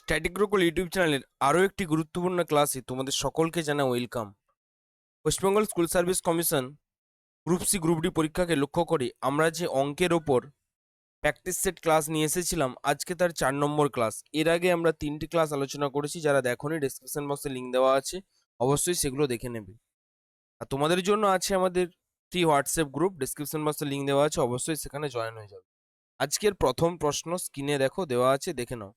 Static রোকল YouTube চ্যানেলের আরও একটি গুরুত্বপূর্ণ ক্লাসে তোমাদের সকলকে জানা welcome. West Bengal school service commission group C group D পরীক্ষাকে লক্ষ্য করে আমরা যে অঙ্কের ওপর প্র্যাকটিস সেট ক্লাস নিয়ে এসেছিলাম, আজকে তার 4 নম্বর ক্লাস। এর আগে আমরা 3টি ক্লাস আলোচনা করেছি, যারা দেখোনি ডেসক্রিপশন বক্সে লিঙ্ক দেওয়া আছে, অবশ্যই সেগুলো দেখে নেবে। আর তোমাদের জন্য আছে আমাদের ফ্রি হোয়াটসঅ্যাপ গ্রুপ, ডেসক্রিপশন বক্সে লিঙ্ক দেওয়া আছে, অবশ্যই সেখানে জয়েন হয়ে যাবে। আজকের প্রথম প্রশ্ন স্ক্রিনে দেখো দেওয়া আছে, দেখে নাও।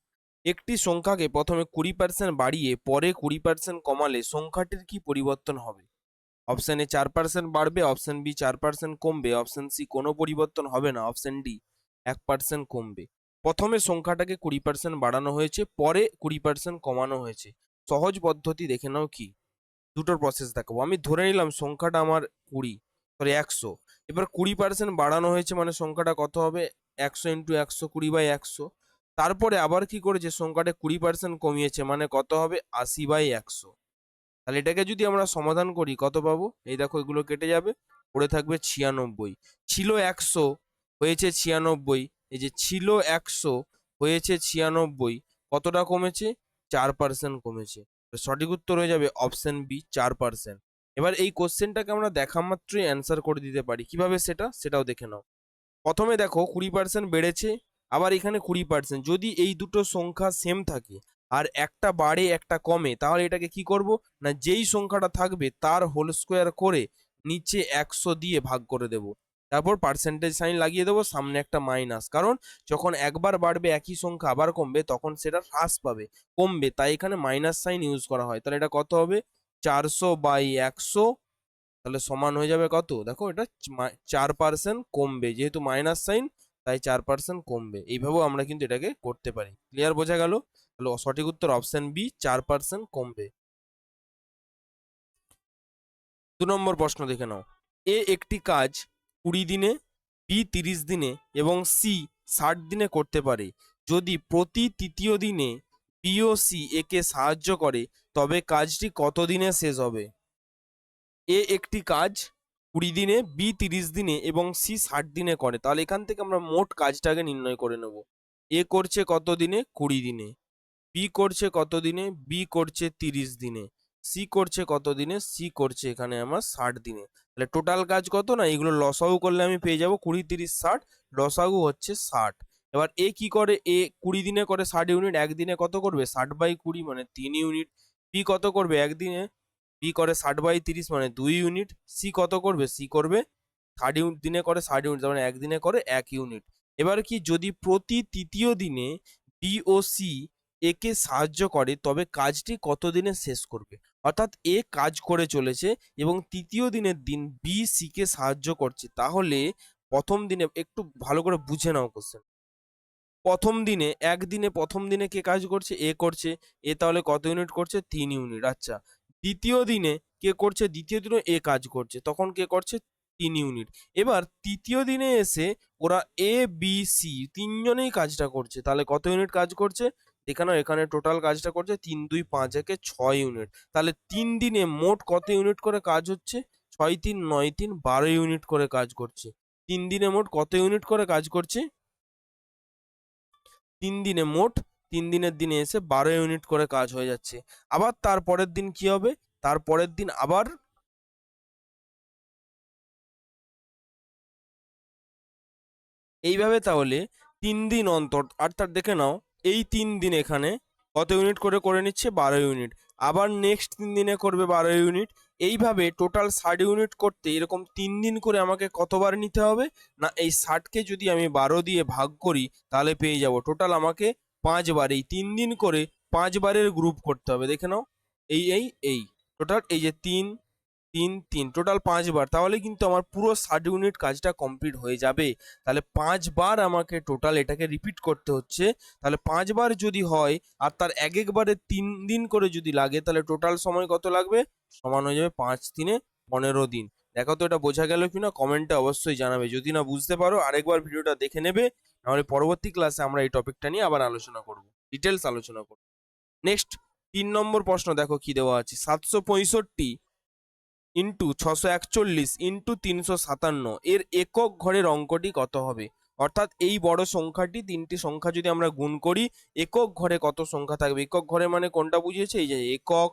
একটি সংখ্যাকে প্রথমে 20% বাড়িয়ে পরে 20% কমালে সংখ্যাটির কি পরিবর্তন হবে? অপশন এ 4% বাড়বে, অপশন বি 4% কমবে, অপশন সি কোনো পরিবর্তন হবে না, অপশন ডি 1% কমবে। প্রথমে সংখ্যাটাকে 20% বাড়ানো হয়েছে, পরে 20% কমানো হয়েছে। সহজ পদ্ধতি দেখে নাও কি। দুটোর প্রসেস দেখাবো। আমি ধরে নিলাম সংখ্যাটা আমার 100। এবার 20% বাড়ানো হয়েছে মানে সংখ্যাটা কত হবে? 100 ইন্টু 100, 20/100। তারপরে আবার কি করেছে, সংখ্যাটা 20% কমিয়েছে মানে কত হবে? 80/100। তাহলে এটাকে যদি আমরা সমাধান করি কত পাবো? এই দেখো, এগুলো কেটে যাবে, পড়ে থাকবে 96। ছিল 100, হয়েছে 96। এই যে ছিল 100 হয়েছে 96, কতটা কমেছে? 4% কমেছে। সঠিক উত্তর হয়ে যাবে অপশন বি, 4%। এবার এই কোশ্চেনটাকে আমরা দেখা মাত্রই অ্যান্সার করে দিতে পারি। কিভাবে সেটাও দেখে নাও। প্রথমে দেখো 20% বেড়েছে, আবার এখানে 20%। যদি এই দুটো সংখ্যা সেম থাকে আর একটা বাড়ে একটা কমে, তাহলে এটাকে কি করব না, যেই সংখ্যাটা থাকবে তার হোল স্কোয়ার করে নিচে 100 দিয়ে ভাগ করে দেব। তারপর পার্সেন্টেজ সাইন লাগিয়ে দেবো, সামনে একটা মাইনাস। কারণ যখন একবার বাড়বে একই সংখ্যা আবার কমবে, তখন সেটা হ্রাস পাবে, কমবে, তাই এখানে মাইনাস সাইন ইউজ করা হয়। তাহলে এটা কত হবে? 400/100। তাহলে সমান হয়ে যাবে কত? দেখো, এটা 4% কমবে, যেহেতু মাইনাস সাইন তাই 4% কমবে। এইভাবেও আমরা কিন্তু এটাকে করতে পারি। ক্লিয়ার, বোঝা গেল? তাহলে সঠিক উত্তর অপশন বি, 4% কমবে। 2 নম্বর প্রশ্ন দেখে নাও। এ একটি কাজ 20 দিনে, বি 30 দিনে এবং সি 60 দিনে করতে পারে। যদি প্রতি তৃতীয় দিনে বি ও সি একে সাহায্য করে, তবে কাজটি কত দিনে শেষ হবে? এ একটি কাজ 20 দিনে, বি 30 দিনে এবং সি 60 দিনে করে। তাহলে এখান থেকে আমরা মোট কাজটাকে নির্ণয় করে নেব। এ করছে কত দিনে? 20 দিনে। বি করছে কত দিনে? বি করছে 30 দিনে। সি করছে কত দিনে? সি করছে এখানে আমার 60 দিনে। তাহলে টোটাল কাজ কত? না, এগুলো লসাগু করলে আমি পেয়ে যাব 20, 30, 60। লসাগু হচ্ছে 60। এবার এ কি করে? এ 20 দিনে করে 60 ইউনিট, একদিনে কত করবে? 60/20 মানে 3 ইউনিট। বি কত করবে একদিনে? বি করে 60/30 মানে 2 ইউনিট। সি কত করবে? সি করবে 30 দিনে করে 60 ইউনিট, মানে একদিনে করে 1 ইউনিট। এবার কি, যদি প্রতি তৃতীয় দিনে বি ও সি একে সাহায্য করে, তবে কাজটি কত দিনে শেষ করবে? অর্থাৎ এ কাজ করে চলেছে এবং তৃতীয় দিনের দিন বি সি কে সাহায্য করছে। তাহলে প্রথম দিনে একটু ভালো করে বুঝে নাও কোশ্চেন। প্রথম দিনে কে কাজ করছে? এ করছে। এ তাহলে কত ইউনিট করছে? 3 ইউনিট। আচ্ছা, দ্বিতীয় দিনে কে করছে? দ্বিতীয় দিনে এ কাজ করছে, তখন কে করছে? 3 ইউনিট। এবার তৃতীয় দিনে এসে ওরা এ বি সি তিনজনেই কাজটা করছে, তাহলে কত ইউনিট কাজ করছে? এখানে এখানে টোটাল কাজটা করছে 3, 2, 5 একে 6 ইউনিট। তাহলে 3 দিনে মোট কত ইউনিট করে কাজ হচ্ছে? 6, 3, 9, 3, 12 ইউনিট করে কাজ করছে। 3 দিনে মোট কত ইউনিট করে কাজ করছে? 3 দিনের দিনে এসে 12 ইউনিট করে কাজ হয়ে যাচ্ছে। আবার তারপরের দিন কি হবে? তারপরের দিন আবার এইভাবে। তাহলে 3 দিন অন্তর, অর্থাৎ দেখে নাও, এই 3 দিন এখানে কত ইউনিট করে করে নিচ্ছে? 12 ইউনিট। আবার নেক্সট 3 দিনে করবে 12 ইউনিট। এইভাবে টোটাল 60 ইউনিট করতে এরকম 3 দিন করে আমাকে কতবার নিতে হবে? না, এই 60কে যদি আমি 12 দিয়ে ভাগ করি, তাহলে পেয়ে যাব টোটাল আমাকে 5 বার। এই 3 দিন করে 5 বারের গ্রুপ করতে হবে। দেখে নাও, এই এই এই টোটাল এই যে 3, 3, 3, টোটাল 5 বার। তাহলে কিন্তু আমার পুরো 60 ইউনিট কাজটা কমপ্লিট হয়ে যাবে। তাহলে 5 বার আমাকে টোটাল এটাকে রিপিট করতে হচ্ছে। তাহলে 5 বার যদি হয় আর তার একবারে 3 দিন করে যদি লাগে, তাহলে টোটাল সময় কত লাগবে? সমান হয়ে যাবে 5, 3, 15 দিন। দেখো তো এটা বোঝা গেল কিনা, কমেন্টে অবশ্যই জানাবে। যদি না বুঝতে পারো আরেকবার ভিডিওটা দেখে নেবে, নাহলে পরবর্তী ক্লাসে আমরা এই টপিকটা নিয়ে আবার আলোচনা করব, ডিটেলস আলোচনা করব। নেক্সট 3 নম্বর প্রশ্ন দেখো কি দেওয়া আছে। 765 ইন্টু 641 ইন্টু 357 এর একক ঘরের অঙ্কটি কত হবে? অর্থাৎ এই বড় সংখ্যাটি, তিনটি সংখ্যা যদি আমরা গুণ করি, একক ঘরে কত সংখ্যা থাকবে। একক ঘরে মানে কোনটা বুঝিয়েছে, এই যে একক,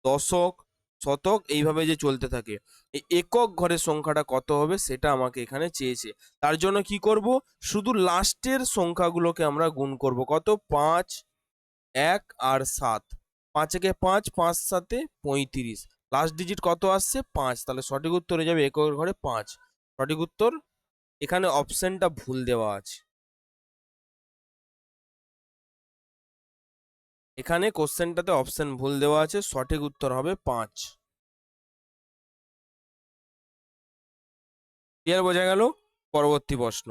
দশক, শতক, এইভাবে যে চলতে থাকে, এই একক ঘরের সংখ্যাটা কত হবে সেটা আমাকে এখানে চেয়েছে। তার জন্য কি করব, শুধু লাস্টের সংখ্যাগুলোকে আমরা গুণ করব। কত, 5, 1 আর 7। 5 একে 5, 5 7 35। লাস্ট ডিজিট কত আসছে, 5। তাহলে সঠিক উত্তর হয়ে যাবে একক ঘরে 5। সঠিক উত্তর, এখানে অপশনটা ভুল দেওয়া আছে। এখানে কোশ্চেনটাতে অপশন ভুল দেওয়া আছে, সঠিক উত্তর হবে 5। ক্লিয়ার, বোঝা গেল? পরবর্তী প্রশ্ন,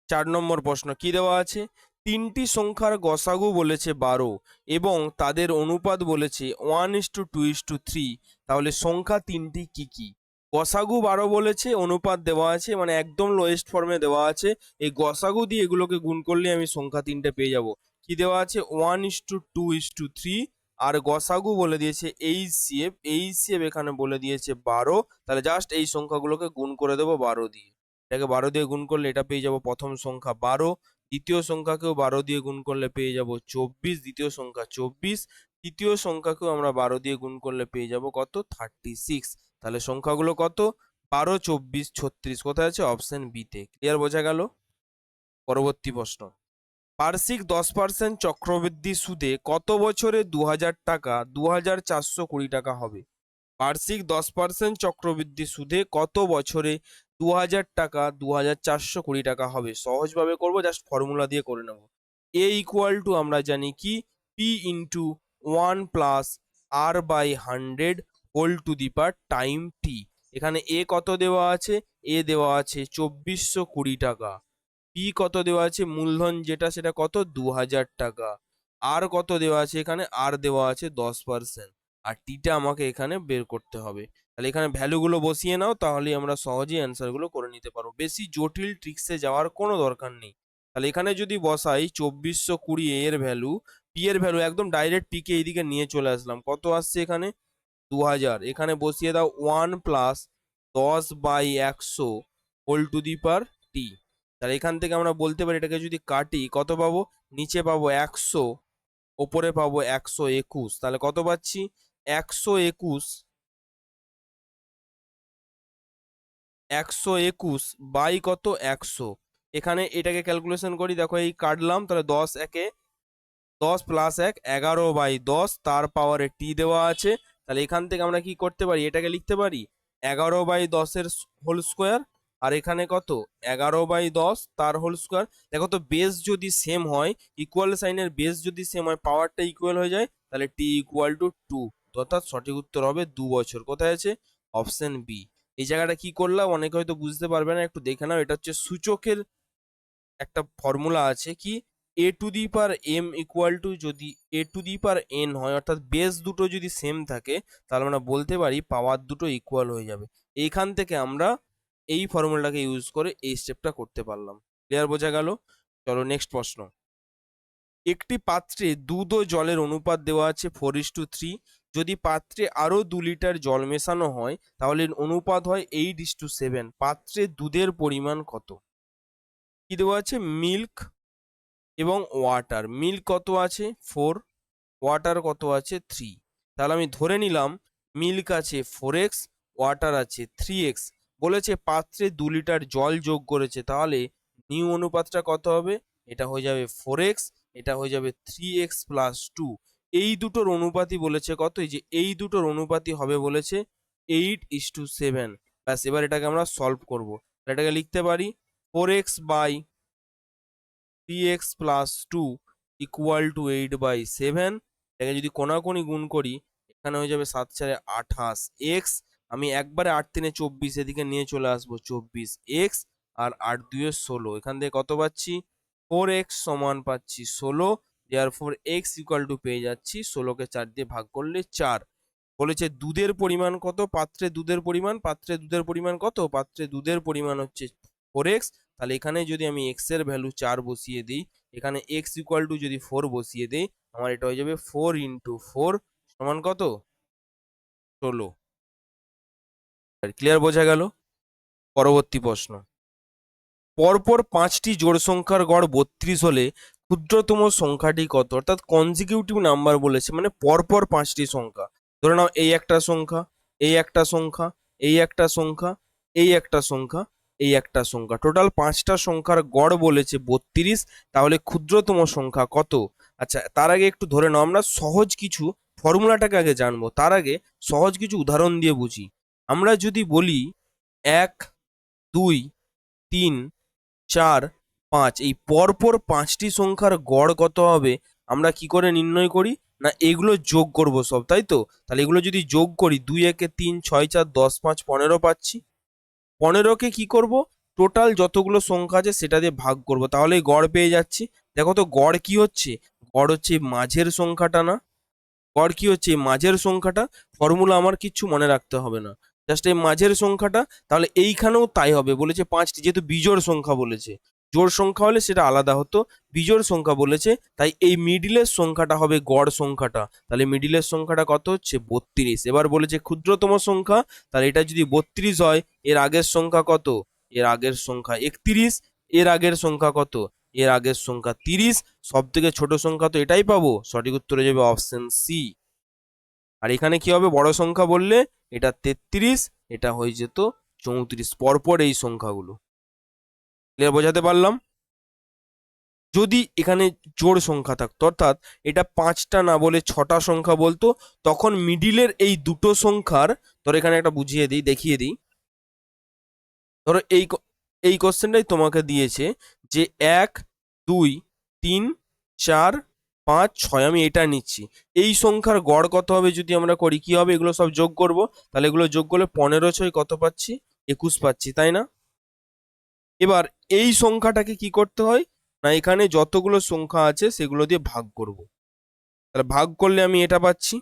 4 নম্বর প্রশ্ন কি দেওয়া আছে, তিনটি সংখ্যার গসাগু বলেছে 12 এবং তাদের অনুপাত বলেছে 1:2:3। তাহলে সংখ্যা তিনটি কি কি? গসাগু 12 বলেছে, অনুপাত দেওয়া আছে, মানে একদম লোয়েস্ট ফর্মে দেওয়া আছে। এই গসাগু দিয়ে এগুলোকে গুণ করলে আমি সংখ্যা তিনটে পেয়ে যাব। কি দেওয়া আছে, 1:2:3, আর গসাগু বলে দিয়েছে এইচসিএফ। এইচসিএফ এখানে বলে দিয়েছে 12। তাহলে জাস্ট এই সংখ্যাগুলোকে গুণ করে দেবো 12 দিয়ে। এটাকে 12 দিয়ে গুণ করলে এটা পেয়ে যাব প্রথম সংখ্যা 12, দ্বিতীয় সংখ্যাকেও 12 দিয়ে গুণ করলে পেয়ে যাব 24, দ্বিতীয় সংখ্যা 24, তৃতীয় সংখ্যাকেও আমরা 12 দিয়ে গুণ করলে পেয়ে যাব কত, 36। তাহলে সংখ্যাগুলো কত, 12, 24, 36, কোথায় আছে, অপশন বি তে। ক্লিয়ার, বোঝা গেল? পরবর্তী প্রশ্ন, বার্ষিক 10% চক্রবৃদ্ধি সুদে কত বছরে 2000 টাকা 2420 টাকা হবে? বার্ষিক 10% চক্রবৃদ্ধি সুদে কত বছরে 2000 টাকা 2420 টাকা হবে? সহজভাবে করব, জাস্ট ফর্মুলা দিয়ে করে নেব। এ ইকুয়াল টু আমরা জানি কি, P into 1 plus R by 100 whole to the power time T. এখানে এ কত দেওয়া আছে, এ দেওয়া আছে 2420 টাকা। পি কত দেওয়া আছে, মূলধন যেটা সেটা কত, 2000 টাকা। আর কত দেওয়া আছে, এখানে আর দেওয়া আছে 10%, আর টিটা আমাকে এখানে বের করতে হবে। তাহলে এখানে ভ্যালুগুলো বসিয়ে নাও, তাহলে আমরা সহজেই অ্যান্সারগুলো করে নিতে পারবো। বেশি জটিল ট্রিক্সে যাওয়ার কোনো দরকার নেই। তাহলে এখানে যদি বসাই 2420 এর ভ্যালু, পি এর ভ্যালু, একদম ডাইরেক্ট পি কে এইদিকে নিয়ে চলে আসলাম, কত আসছে এখানে 2000। এখানে বসিয়ে দাও 1 প্লাস 10/100 হোল টু দি পাওয়ার টি। তাহলে এখান থেকে আমরা বলতে পারি, এটাকে যদি কাটি কত পাবো, নিচে পাবো 100, ওপরে পাবো 121। তাহলে কত পাচ্ছি, 121, 121 বাই কত, 100। এখানে এটাকে ক্যালকুলেশন করি, দেখো এই কাটলাম, তাহলে 10 একে 10 প্লাস 1 11/10, তার পাওয়ারে টি দেওয়া আছে। তাহলে এখান থেকে আমরা কি করতে পারি, এটাকে লিখতে পারি 11/10 এর হোল স্কোয়ার, আর এখানে কত, 11/10 তার হোল স্কোয়ার। দেখো তো, বেস যদি সেম হয়, ইকুয়াল সাইনের বেস যদি সেম হয়, পাওয়ারটা ইকুয়াল হয়ে যায়, তাহলে টি ইকুয়াল টু 2। অর্থাৎ সঠিক উত্তর হবে 2 বছর। কোথায় আছে, অপশন বি। এই জায়গাটা কি করলাম অনেকে হয়তো বুঝতে পারবে না, একটু দেখে নাও। এটা হচ্ছে সূচকের একটা ফর্মুলা আছে, কি A to the power M equal to, যদি A to the power N হয়, অর্থাৎ বেস দুটো যদি সেম থাকে, তাহলে আমরা বলতে পারি পাওয়ার দুটো ইকুয়াল হয়ে যাবে। এইখান থেকে আমরা এই ফর্মুলাটাকে ইউজ করে এই স্টেপটা করতে পারলাম। ক্লিয়ার, বোঝা গেল? চলো নেক্সট প্রশ্ন, একটি পাত্রে দুধ ও জলের অনুপাত দেওয়া আছে 4:3। যদি পাত্রে আরো 2 লিটার জল মেশানো হয়, তাহলে অনুপাত হয় 8:7। পাত্রে দুধের পরিমাণ কত? কি দেওয়া আছে, মিল্ক এবং ওয়াটার। মিল্ক কত আছে, 4, ওয়াটার কত আছে, 3। তাহলে আমি ধরে নিলাম মিল্ক আছে 4x, ওয়াটার আছে 3x। বলেছে পাত্রে 2 লিটার জল যোগ করেছে, তাহলে নিউ অনুপাতটা কত হবে, এটা হয়ে যাবে 4x, এটা হয়ে যাবে 3x প্লাস 2। এই দুটোর অনুপাতই বলেছে কত, এই যে এই দুটোর অনুপাতই হবে বলেছে 8:7। ব্যাস, এবার এটাকে আমরা সলভ করবো। এটাকে লিখতে পারি 4x by 3x plus 2 equal to 8/7। এটাকে যদি কোনাকুনি গুণ করি, এখানে হয়ে যাবে 7 4 28 এক্স। আমি একবারে 8 3 24 এদিকে নিয়ে চলে আসবো, 24 এক্স, আর 8 2 16। এখান থেকে কত পাচ্ছি, 4x সমান পাচ্ছি 16। দেয়ারফর এক্স ইকুয়াল টু পেয়ে যাচ্ছি 16কে 4 দিয়ে ভাগ করলে 4। বলেছে দুধের পরিমাণ কত, পাত্রে দুধের পরিমাণ, পাত্রে দুধের পরিমাণ কত, পাত্রে দুধের পরিমাণ হচ্ছে 4x। তাহলে এখানে যদি আমি x এর ভ্যালু 4 বসিয়ে দিই, এখানে x ইকুয়াল টু যদি 4 বসিয়ে দিই, আমার এটা হয়ে যাবে 4 ইন্টু 4 সমান কত, 16। ক্লিয়ার, বোঝা গেল? পরবর্তী প্রশ্ন, পরপর 5টি জোড় সংখ্যার গড় 32 হলে ক্ষুদ্রতম সংখ্যাটি কত? অর্থাৎ কনজিকিউটিভ নাম্বার বলেছে, মানে পরপর 5টি সংখ্যা। ধরে নাও এই একটা সংখ্যা, এই একটা সংখ্যা, এই একটা সংখ্যা, এই একটা সংখ্যা, এই একটা সংখ্যা, টোটাল 5টা সংখ্যার গড় বলেছে 32। তাহলে ক্ষুদ্রতম সংখ্যা কত? আচ্ছা, তার আগে একটু ধরে নাও, আমরা সহজ কিছু ফর্মুলাটাকে আগে জানবো, তার আগে সহজ কিছু উদাহরণ দিয়ে বুঝি। আমরা যদি বলি 1, 2, 3, 4, 5, এই পরপর 5টি সংখ্যার গড় কত হবে আমরা কি করে নির্ণয় করি? না এগুলো যোগ করব সব, তাই তো? তাহলে এগুলো যদি যোগ করি, 2 একে 3, 6 4, 10 5, 15 পাচ্ছি। 15কে কি করব? টোটাল যতগুলো সংখ্যা আছে সেটা দিয়ে ভাগ করব, তাহলে গড় পেয়ে যাচ্ছি। দেখো তো গড় কি হচ্ছে? গড় হচ্ছে মাঝের সংখ্যাটা, না? গড় কি হচ্ছে? মাঝের সংখ্যাটা। ফর্মুলা আমার কিচ্ছু মনে রাখতে হবে না, জাস্ট এই মাঝের সংখ্যাটা। তাহলে এইখানেও তাই হবে, বলেছে 5টি, যেহেতু বিজোড় সংখ্যা বলেছে। জোড় সংখ্যা হলে সেটা আলাদা হতো, বিজোড় সংখ্যা বলেছে, তাই এই মিডিলের সংখ্যাটা হবে গড় সংখ্যাটা। তাহলে মিডিলের সংখ্যাটা কত হচ্ছে? 32। এবার বলেছে ক্ষুদ্রতম সংখ্যা, তাহলে এটা যদি 32 হয়, এর আগের সংখ্যা কত? এর আগের সংখ্যা 31। এর আগের সংখ্যা কত? এর আগের সংখ্যা 30। সব থেকে ছোট সংখ্যা তো এটাই পাবো, সঠিক উত্তর হয়ে যাবে অপশন সি। আর এখানে কি হবে? বড় সংখ্যা বললে এটা 33, এটা হয়ে যেত 34, পরপর এই সংখ্যাগুলো। ক্লিয়ার বোঝাতে পারলাম? যদি এখানে জোড় সংখ্যা থাকতো, অর্থাৎ এটা 5টা না বলে 6টা সংখ্যা বলতো, তখন মিডিলের এই দুটো সংখ্যার, ধর এখানে একটা বুঝিয়ে দিই, দেখিয়ে দিই। ধরো এই কোশ্চেনটাই তোমাকে দিয়েছে যে 1, 2, 3, 4, 5, 6, আমি এটা নিচ্ছি। এই সংখ্যার গড় কত হবে যদি আমরা করি? কি হবে? এগুলো সব যোগ করব, তাহলে এগুলো যোগ করলে 15 6 কত পাচ্ছি? 21 পাচ্ছি, তাই না? এবার এই সংখ্যাটাকে কি করতে হয়? না এখানে যতগুলো সংখ্যা আছে সেগুলো দিয়ে ভাগ করব। তাহলে ভাগ করলে আমি এটা পাচ্ছি।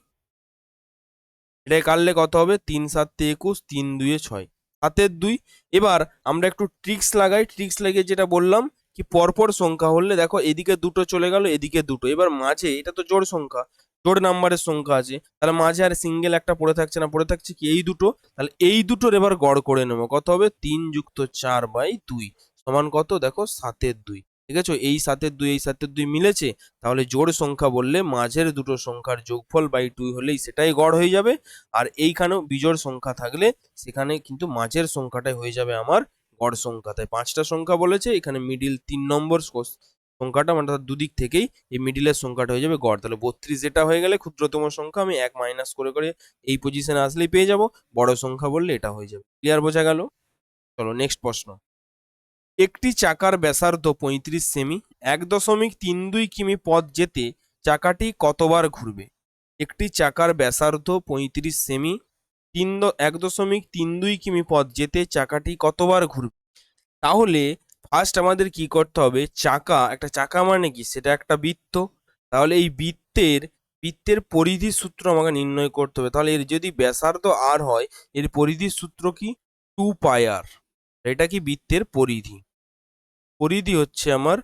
এটা কাটলে কত হবে? 3 7 21, 3 2 6, 7 2। এবার আমরা একটু ট্রিক্স লাগাই, ট্রিক্স লাগিয়ে যেটা বললাম কি পরপর সংখ্যা হলে দেখো এদিকে দুটো চলে গেল, এদিকে দুটো, এবার মাঝে এটা তো জোড় সংখ্যা, জোড় নাম্বারের সংখ্যা আছে, তাহলে মাঝে আর সিঙ্গেল একটা পড়ে থাকছে না, পড়ে থাকছে কি এই দুটো। তাহলে এই দুটোর এবার গড় করে নেবো, কত হবে? 3 যুক্ত 4/2 সমান কত? দেখো 7/2। ঠিক আছে, এই 7/2 এই 7/2 মিলেছে, তাহলে জোড় সংখ্যা বললে মাঝের দুটো সংখ্যার যোগফল বাই 2 হলেই সেটাই গড় হয়ে যাবে। আর এইখানেও বিজোড় সংখ্যা থাকলে সেখানে কিন্তু মাঝের সংখ্যাটাই হয়ে যাবে আমার গড় সংখ্যা। তাই 5টা সংখ্যা বলেছে, এখানে মিডিল 3 নম্বর সংখ্যাটা, মানে অর্থাৎ দুদিক থেকেই এই মিডিলের সংখ্যাটা হয়ে যাবে গড়। তাহলে 32 যেটা হয়ে গেলে ক্ষুদ্রতম সংখ্যা, আমি 1 মাইনাস করে করে এই পজিশনে আসলেই পেয়ে যাব, বড় সংখ্যা বললে এটা হয়ে যাবে। ক্লিয়ার বোঝা গেল? চলো নেক্সট প্রশ্ন। একটি চাকার ব্যাসার্ধ 35 সেমি, 1.32 কিমি পথ যেতে চাকাটি কতবার ঘুরবে? একটি চাকার ব্যাসার্ধ 35 সেমি, 1.32 কিমি পথ যেতে চাকাটি কতবার ঘুরবে? তাহলে ফার্স্ট আমাদের কি করতে হবে? চাকা, একটা চাকা মানে কি? সেটা একটা বৃত্ত। তাহলে এই বৃত্তের পরিধির সূত্র আমাকে নির্ণয় করতে হবে। তাহলে এর যদি ব্যাসার্ধ আর হয়, এর পরিধির সূত্র কি? 2πr। এটা কি বৃত্তের পরিধি? পরিধি হচ্ছে আমার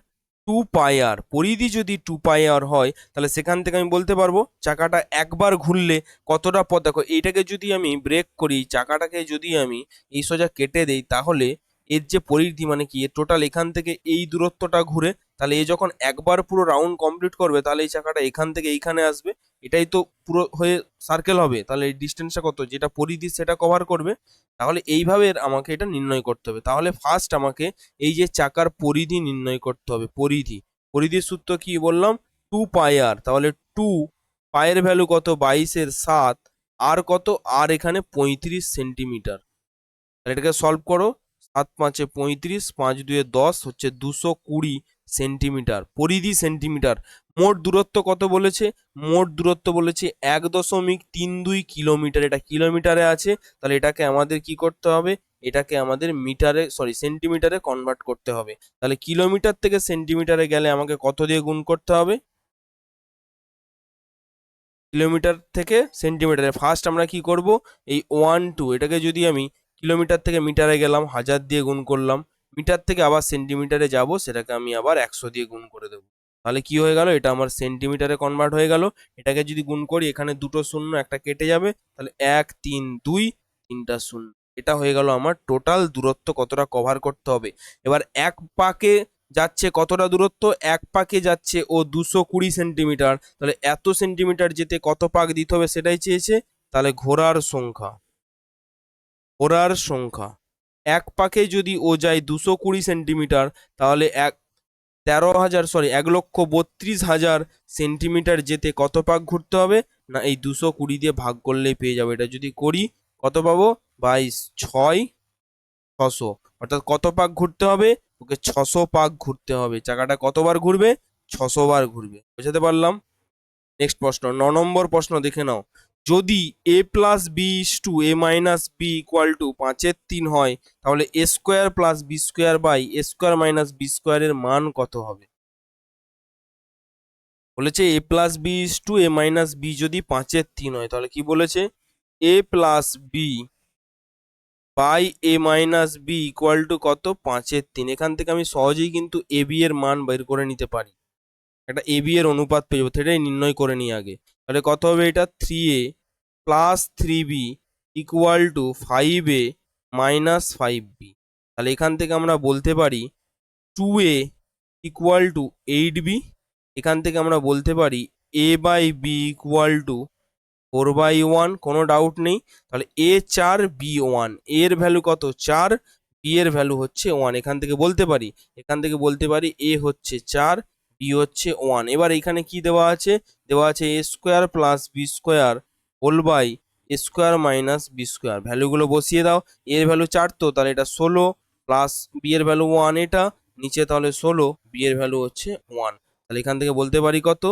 2πr। পরিধি যদি 2πr হয়, তাহলে সেখান থেকে আমি বলতে পারবো চাকাটা একবার ঘুরলে কতটা পথ। দেখো এইটাকে যদি আমি ব্রেক করি, চাকাটাকে যদি আমি এই সোজা কেটে দেই, তাহলে এর যে পরিধি মানে কি, এর টোটাল এখান থেকে এই দূরত্বটা ঘুরে, তাহলে এ যখন একবার পুরো রাউন্ড কমপ্লিট করবে, তাহলে এই চাকাটা এখান থেকে এইখানে আসবে, এটাই তো পুরো হয়ে সার্কেল হবে। তাহলে এই ডিস্টেন্সটা কত, যেটা পরিধি সেটা কভার করবে। তাহলে এইভাবে আমাকে এটা নির্ণয় করতে হবে। তাহলে ফার্স্ট আমাকে এই যে চাকার পরিধি নির্ণয় করতে হবে। পরিধির সূত্র কি বললাম? 2πr। তাহলে 2 পায়ের ভ্যালু কত? 22/7। আর কত? আর এখানে 35 সেন্টিমিটার। তাহলে এটাকে সলভ করো, 7 5 35, 5 2 10 হচ্ছে 220 সেন্টিমিটার। পরিধি সেন্টিমিটার। মোট দূরত্ব কত বলেছে? মোট দূরত্ব বলেছে 1.32 কিলোমিটার। এটা কিলোমিটারে আছে, তাহলে এটাকে আমাদের কি করতে হবে? এটাকে আমাদের মিটারে, সরি সেন্টিমিটারে কনভার্ট করতে হবে। তাহলে কিলোমিটার থেকে সেন্টিমিটারে গেলে আমাকে কত দিয়ে গুণ করতে হবে? কিলোমিটার থেকে সেন্টিমিটারে ফার্স্ট আমরা কি করব? এই 1 2 এটাকে যদি আমি কিলোমিটার থেকে মিটারে গেলাম, 1000 দিয়ে গুণ করলাম, মিটার থেকে আবার সেন্টিমিটারে যাব, সেটাকে আমি আবার 100 দিয়ে গুণ করে দেবো। তাহলে কি হয়ে গেল? এটা আমার সেন্টিমিটারে কনভার্ট হয়ে গেল। এটাকে যদি গুণ করি, এখানে দুটো শূন্য একটা কেটে যাবে, তাহলে 1 3 2, 3টা শূন্য। এটা হয়ে গেল আমার টোটাল দূরত্ব কতটা কভার করতে হবে। এবার এক পাকে যাচ্ছে কতটা দূরত্ব, এক পাকে যাচ্ছে ও 220 সেন্টিমিটার, তাহলে এত সেন্টিমিটার যেতে কত পাক দিতে হবে সেটাই চেয়েছে। তাহলে ঘোড়ার সংখ্যা এক পাকে যদি ও যায় 220 সেন্টিমিটার, তাহলে 1,32,000 যেতে কত পাক ঘুরতে হবে, না এই 220 দিয়ে ভাগ করলেই পেয়ে যাবে। এটা যদি করি কত পাবো, 22,600, অর্থাৎ কত পাক ঘুরতে হবে, ওকে 600 পাক ঘুরতে হবে। চাকাটা কতবার ঘুরবে, 600 বার ঘুরবে। বোঝাতে পারলাম? নেক্সট প্রশ্ন, 9 নম্বর প্রশ্ন দেখে নাও। যদি a plus b is to a minus b equal to 5/3 হয়, তাহলে a square plus B square by A square minus b স্কোয়ারের মান কত হবে? বলেছে a plus b is to a minus b যদি 5/3 হয়, তাহলে কি বলেছে, a plus b by a minus b equal to কত, 5/3। এখান থেকে আমি সহজেই কিন্তু এ বি এর মান বের করে নিতে পারি, একটা এ বি এর অনুপাত পেয়ে যাবো, সেটাই নির্ণয় করে নিই আগে। তাহলে কত হবে এটা, 3a plus 3b equal to 5a minus 5b। তাহলে এখান থেকে আমরা বলতে পারি 2a ইকুয়াল টু 8b। এখান থেকে আমরা বলতে পারি a by b equal to 4/1, কোনো ডাউট নেই। তাহলে a 4 b 1, এর ভ্যালু কত 4, b এর ভ্যালু হচ্ছে 1। এখান থেকে বলতে পারি a হচ্ছে 4, b হচ্ছে 1। এবার এখানে কি দেওয়া আছে, a square plus B square whole by A square minus B square. ভ্যালুগুলো বসিয়ে দাও, এর ভ্যালু 4, তো তাহলে এটা 16 প্লাস বি এর ভ্যালু 1, এটা নিচে তাহলে 16, বি এর ভ্যালু হচ্ছে 1। তাহলে এখান থেকে বলতে পারি কত,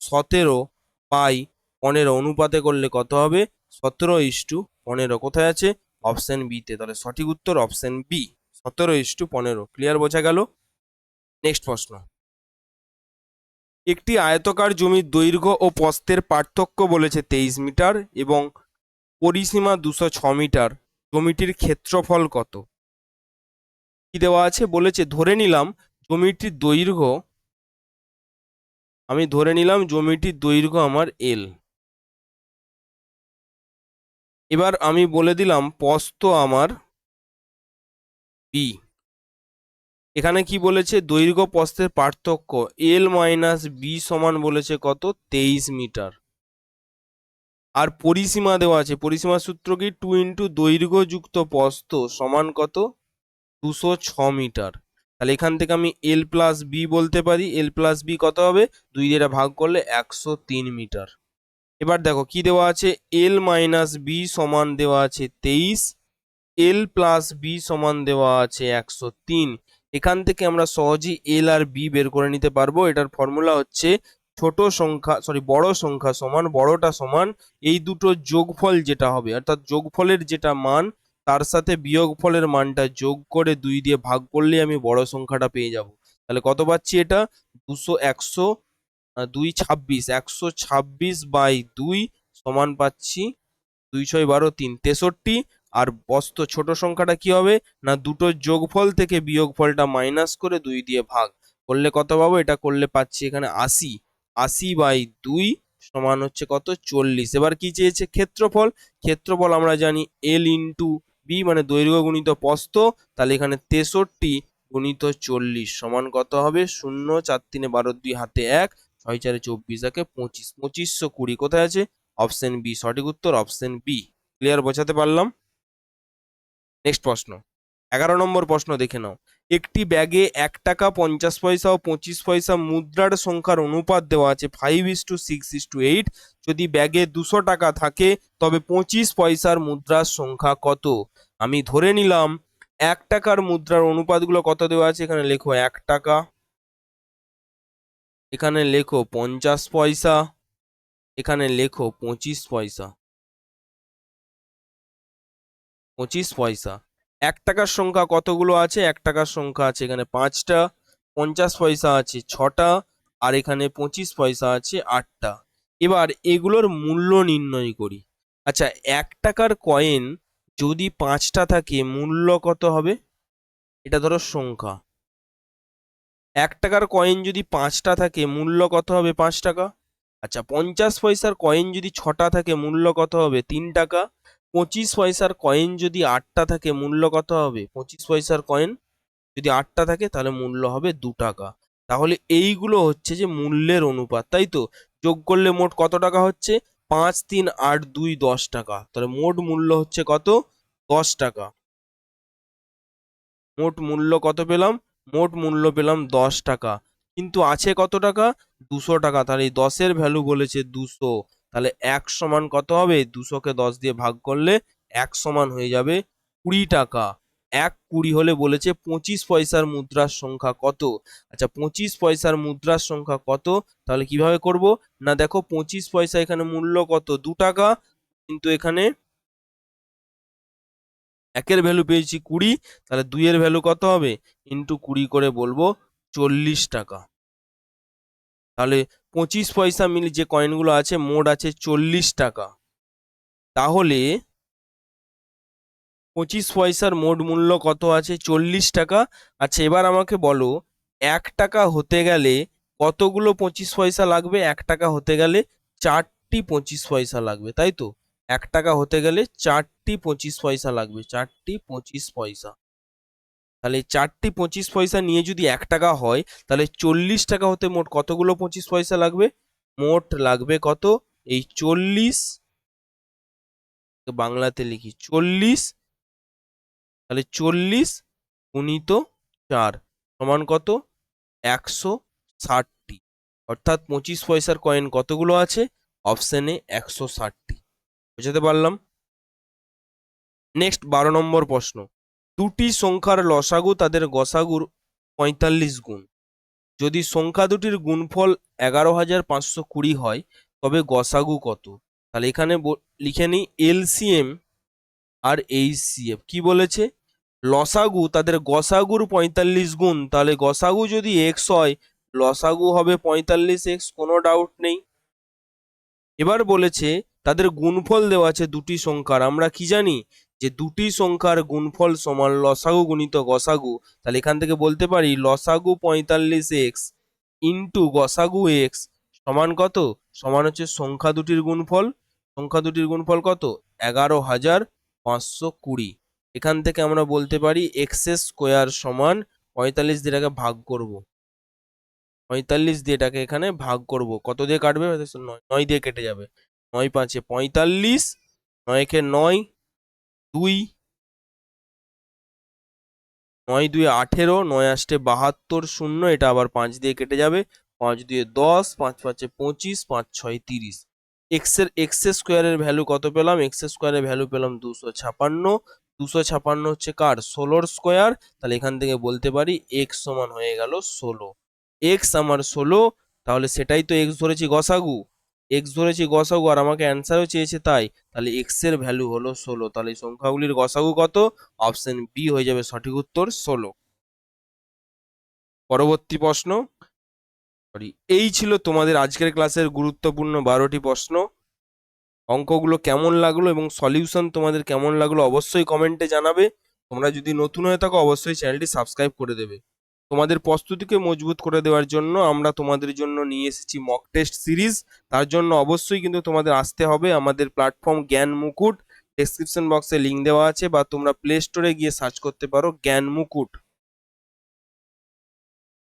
17/15 অনুপাতে করলে কত হবে, 17:15। কোথায় আছে, অপশন বি তে। তাহলে সঠিক উত্তর অপশন বি, 17:15। ক্লিয়ার, বোঝা গেল? নেক্সট প্রশ্ন, একটি আয়তকার জমির দৈর্ঘ্য ও প্রস্থের পার্থক্য বলেছে 23 মিটার এবং পরিসীমা 206 মিটার। জমিটির ক্ষেত্রফল কত? কি দেওয়া আছে, বলেছে ধরে নিলাম জমিটির দৈর্ঘ্য, আমার এল। এবার আমি বলে দিলাম প্রস্থ আমার বি। এখানে কি বলেছে, দৈর্ঘ্য প্রস্থের পার্থক্য এল মাইনাস বি সমান বলেছে কত, 23 মিটার। আর পরিসীমা দেওয়া আছে, পরিসীমার সূত্র কি, 2 ইন্টু দৈর্ঘ্য যুক্ত প্রস্থ সমান কত, 206 মিটার। তাহলে এখান থেকে আমি এল প্লাস বি বলতে পারি, এল প্লাস বি কত হবে, 2 দিয়ে এটা ভাগ করলে 103 মিটার। এবার দেখো কি দেওয়া আছে, এল মাইনাস বি সমান দেওয়া আছে 23, এল প্লাস বি সমান দেওয়া আছে 103। এখান থেকে আমরা সহজেই এল আর বি বের করে নিতে পারবো। এটার ফর্মুলা হচ্ছে বড় সংখ্যা সমান বড়টা সমান এই দুটো যোগফল যেটা হবে, অর্থাৎ যোগফলের যেটা মান তার সাথে বিয়োগফলের মানটা যোগ করে 2 দিয়ে ভাগ করলে আমি বড় সংখ্যাটা পেয়ে যাব। তাহলে কত পাচ্ছি, এটা 126 সমান পাচ্ছি 2 6 12 3 63। আর বস্ত ছোট সংখ্যাটা কি হবে, না দুটো যোগফল থেকে বিয়োগফলটা মাইনাস করে 2 দিয়ে ভাগ করলে কত পাবো, এটা করলে পাচ্ছি এখানে 80, 80/2 সমান হচ্ছে কত, 40। এবার কি চেয়েছে, ক্ষেত্রফল আমরা জানি এল ইন্টু বি মানে দৈর্ঘ্য গুণিত প্রস্থ। তাহলে এখানে 63 গুণিত 40 সমান কত হবে, 0 4 3 12 2 হাতে 1 6 4 24 25, 2520। কোথায় আছে, অপশন বি, সঠিক উত্তর অপশন বি। ক্লিয়ার, বোঝাতে পারলাম? নেক্সট প্রশ্ন, 11 নম্বর প্রশ্ন দেখে নাও। একটি ব্যাগে 1 টাকা 50 পয়সা ও 25 পয়সা মুদ্রার সংখ্যার অনুপাত দেওয়া আছে 5:6:8। যদি ব্যাগে 200 টাকা থাকে তবে 25 পয়সার মুদ্রার সংখ্যা কত? আমি ধরে নিলাম 1 টাকার মুদ্রার অনুপাতগুলো কত দেওয়া আছে, এখানে লেখো 1 টাকা, এখানে লেখো 50 পয়সা, এখানে লেখো 25 পয়সা। 25 পয়সা। 1 টাকার সংখ্যা কতগুলো আছে, 1 টাকার সংখ্যা আছে এখানে 5টা, 50 পয়সা আছে 6টা, আর এখানে 25 পয়সা আছে 8টা। এবার এগুলোর মূল্য নির্ণয় করি। আচ্ছা, 1 টাকার কয়েন যদি 5টা থাকে মূল্য কত হবে, এটা ধরো সংখ্যা। 1 টাকার কয়েন যদি 5টা থাকে মূল্য কত হবে, 5 টাকা। আচ্ছা, 50 পয়সার কয়েন যদি 6টা থাকে মূল্য কত হবে, 3 টাকা। 25 পয়সার কয়েন যদি 8টা থাকে মূল্য কত হবে? 25 পয়সার কয়েন যদি 8টা থাকে তাহলে মূল্য হবে 2 টাকা। তাহলে এইগুলো হচ্ছে যে মূল্যের অনুপাত, তাই তো? যোগ করলে মোট কত টাকা হচ্ছে? 5, 3, 8, 2, 10 টাকা। তাহলে মোট মূল্য হচ্ছে কত? 10 টাকা। মোট মূল্য কত পেলাম? মোট মূল্য পেলাম 10 টাকা। কিন্তু আছে কত টাকা? 200 টাকা। তাহলে এই 10-এর ভ্যালু বলেছে 200। তাহলে 1 সমান কত হবে? 200-কে 10 দিয়ে ভাগ করলে 1 সমান হয়ে যাবে 20 টাকা। 1 20 হলে বলেছে 25 পয়সার মুদ্রার সংখ্যা কত? আচ্ছা, 25 পয়সার মুদ্রার সংখ্যা কত? তাহলে কিভাবে করব? না দেখো, 25 পয়সা এখানে মূল্য কত? 2 টাকা। কিন্তু এখানে 1-এর ভ্যালু পেয়েছি 20, তাহলে 2-এর ভ্যালু কত হবে? ইন্টু 20 করে বলবো 40 টাকা। তাহলে 25 পয়সা মিলে যে কয়েনগুলো আছে মোট আছে 40 টাকা। তাহলে 25 পয়সার মোট মূল্য কত আছে? 40 টাকা। আচ্ছা, এবার আমাকে বলো 1 টাকা হতে গেলে কতগুলো 25 পয়সা লাগবে? 1 টাকা হতে গেলে 4টি 25 পয়সা লাগবে, তাই তো? 1 টাকা হতে গেলে 4টি 25 পয়সা লাগবে, 4টি 25 পয়সা। তাহলে 4টি 25 পয়সা নিয়ে যদি 1 টাকা হয় তাহলে 40 টাকা হতে মোট কতগুলো 25 পয়সা লাগবে? মোট লাগবে কত? এই 40, বাংলাতে লিখি 40, তাহলে 40 গুণিত 4 সমান কত? 160টি। অর্থাৎ 25 পয়সার কয়েন কতগুলো আছে? অপশনে 160টি। বুঝতে পারলাম? নেক্সট 12 নম্বর প্রশ্ন। দুটি সংখ্যার লসাগু তাদের গসাগুর 45 গুণ। যদি সংখ্যা দুটির গুণফল 11,520 হয় তবে গসাগু কত? তাহলে এখানে লিখে নিই এলসিএম আর এইচসিএফ। কি বলেছে? লসাগু তাদের গসাগুর 45 গুণ। তাহলে গসাগু যদি এক্স হয় লসাগু হবে 45x, কোনো ডাউট নেই। এবার বলেছে তাদের গুণফল দেওয়া আছে দুটি সংখ্যার। আমরা কি জানি? যে দুটি সংখ্যার গুণফল সমান লসাগু গুণিত গসাগু। তাহলে এখান থেকে বলতে পারি লসাগু 45x ইন্টু গসাগু x সমান কত? সমান হচ্ছে সংখ্যা দুটির গুণফল। সংখ্যা দুটির গুণফল কত? 11,520। এখান থেকে আমরা বলতে পারি এক্স স্কোয়ার সমান 45 দিয়ে এটাকে ভাগ করব। 45 দিয়ে এটাকে এখানে ভাগ করব। কত দিয়ে কাটবে? 9 দিয়ে কেটে যাবে। 9 5 45, 9 কে 9, 2, 9 2 18, 9 আসতে 72, 0, এটা আবার 5 দিয়ে কেটে যাবে। 5 দিয়ে 10, 5 5 25, 5 6 30। এক্স স্কোয়ারের ভ্যালু কত পেলাম? এক্স স্কোয়ারের ভ্যালু পেলাম 256। 256 হচ্ছে কার? 16 স্কোয়ার। তাহলে এখান থেকে বলতে পারি এক্স সমান হয়ে গেল 16। এক্স আমার 16, তাহলে সেটাই তো এক্স ধরেছি গসাগু। এক্স ধরেছি গসাগু আর আমাকে অ্যান্সারও চেয়েছে তাই। তাহলে এক্স এর ভ্যালু হলো 16। তাহলে এই সংখ্যাগুলির গসাগু কত? অপশন বি হয়ে যাবে সঠিক উত্তর, 16। পরবর্তী প্রশ্ন। সরি, এই ছিল তোমাদের আজকের ক্লাসের গুরুত্বপূর্ণ 12টি প্রশ্ন। অঙ্কগুলো কেমন লাগলো এবং সলিউশন তোমাদের কেমন লাগলো অবশ্যই কমেন্টে জানাবে। তোমরা যদি নতুন হয়ে থাকো অবশ্যই চ্যানেলটি সাবস্ক্রাইব করে দেবে। তোমাদের প্রস্তুতিকে মজবুত করে দেওয়ার জন্য আমরা তোমাদের জন্য নিয়ে এসেছি মক টেস্ট সিরিজ। তার জন্য অবশ্যই কিন্তু তোমাদের আসতে হবে আমাদের প্ল্যাটফর্ম জ্ঞান মুকুট। ডেসক্রিপশন বক্সে লিঙ্ক দেওয়া আছে বা তোমরা প্লে স্টোরে গিয়ে সার্চ করতে পারো জ্ঞান মুকুট,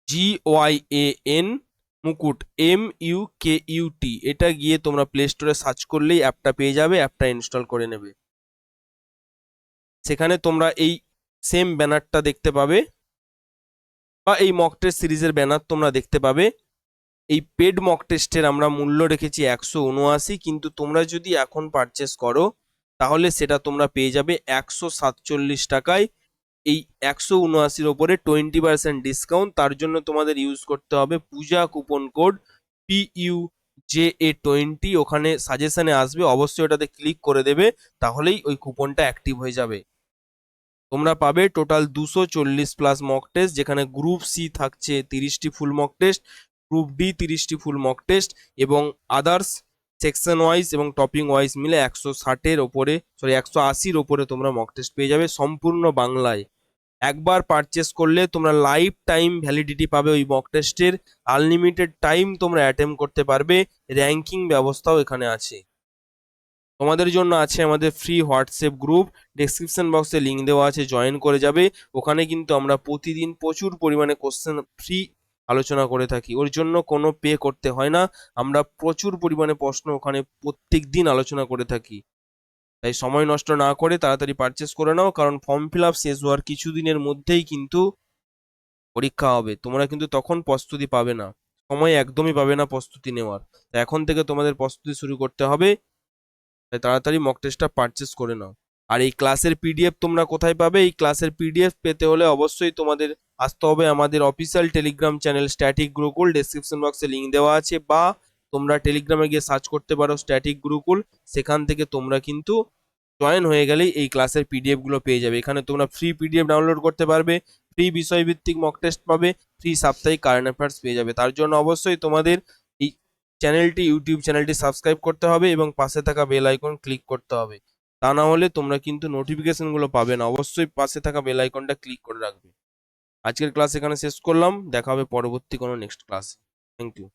GYAN মুকুট, MUKUT। এটা গিয়ে তোমরা প্লে স্টোরে সার্চ করলেই অ্যাপটা পেয়ে যাবে, অ্যাপটা ইনস্টল করে নেবে। সেখানে তোমরা এই সেম ব্যানারটা দেখতে পাবে বা এই মক টেস্ট সিরিজের ব্যানার তোমরা দেখতে পাবে। এই পেড মক টেস্টের আমরা মূল্য রেখেছি 179, কিন্তু তোমরা যদি এখন পারচেস করো তাহলে সেটা তোমরা পেয়ে যাবে 147 টাকায়। এই 179-র ওপরে 20% ডিসকাউন্ট। তার জন্য তোমাদের ইউজ করতে হবে পূজা কুপন কোড PUJA20। ওখানে সাজেশনে আসবে, অবশ্যই ওটাতে ক্লিক করে দেবে, তাহলেই ওই কুপনটা অ্যাক্টিভ হয়ে যাবে। তোমরা পাবে টোটাল 240+ মক টেস্ট, যেখানে গ্রুপ সি থাকছে 30টি full mock test, group D 30টি ফুল মক টেস্ট এবং আদার্স সেকশন ওয়াইজ এবং টপিং ওয়াইজ মিলে 160-এর ওপরে, সরি 180-র ওপরে তোমরা মক টেস্ট পেয়ে যাবে সম্পূর্ণ বাংলায়। একবার পারচেস করলে তোমরা লাইফ টাইম ভ্যালিডিটি পাবে ওই মক টেস্টের। আনলিমিটেড টাইম তোমরা অ্যাটেম্প করতে পারবে। র্যাঙ্কিং ব্যবস্থাও এখানে আছে। তোমাদের জন্য আছে আমাদের ফ্রি হোয়াটসঅ্যাপ গ্রুপ, ডেসক্রিপশন বক্সে লিঙ্ক দেওয়া আছে, জয়েন করে যাবে। ওখানে কিন্তু আমরা প্রতিদিন প্রচুর পরিমাণে কোশ্চেন ফ্রি আলোচনা করে থাকি, ওর জন্য কোনো পে করতে হয় না। আমরা প্রচুর পরিমাণে প্রশ্ন ওখানে প্রত্যেক দিন আলোচনা করে থাকি। তাই সময় নষ্ট না করে তাড়াতাড়ি পারচেস করে নাও, কারণ ফর্ম ফিল আপ শেষ হওয়ার কিছুদিনের মধ্যেই কিন্তু পরীক্ষা হবে, তোমরা কিন্তু তখন প্রস্তুতি পাবে না, সময় একদমই পাবে না প্রস্তুতি নেওয়ার। তাই এখন থেকে তোমাদের প্রস্তুতি শুরু করতে হবে, তাই তাড়াতাড়ি মক টেস্টটা পারচেস করে নাও। আর এই ক্লাসের পিডিএফ তোমরা কোথায় পাবে? এই ক্লাসের পিডিএফ পেতে হলে অবশ্যই তোমাদের আসতে হবে আমাদের official Telegram channel static Gurukul, description বক্সে লিঙ্ক দেওয়া আছে, বা তোমরা টেলিগ্রামে গিয়ে সার্চ করতে পারো স্ট্যাটিক গুরুকুল। সেখান থেকে তোমরা কিন্তু জয়েন হয়ে গেলেই এই ক্লাসের পিডিএফ গুলো পেয়ে যাবে। এখানে তোমরা ফ্রি পিডিএফ ডাউনলোড করতে পারবে, ফ্রি বিষয়ভিত্তিক মক টেস্ট পাবে, ফ্রি সাপ্তাহিক কারেন্ট অ্যাফেয়ার্স পেয়ে যাবে। তার জন্য অবশ্যই তোমাদের এই ইউটিউব চ্যানেলটি সাবস্ক্রাইব করতে হবে এবং পাশে থাকা বেল আইকন ক্লিক করতে হবে। তা না হলে তোমরা কিন্তু নোটিফিকেশন গুলো পাবে না। অবশ্যই পাশে থাকা বেল আইকনটা ক্লিক করে রাখবে। আজকের ক্লাস এখানে শেষ করলাম, দেখা হবে পরবর্তী কোনো নেক্সট ক্লাসে। Thank you.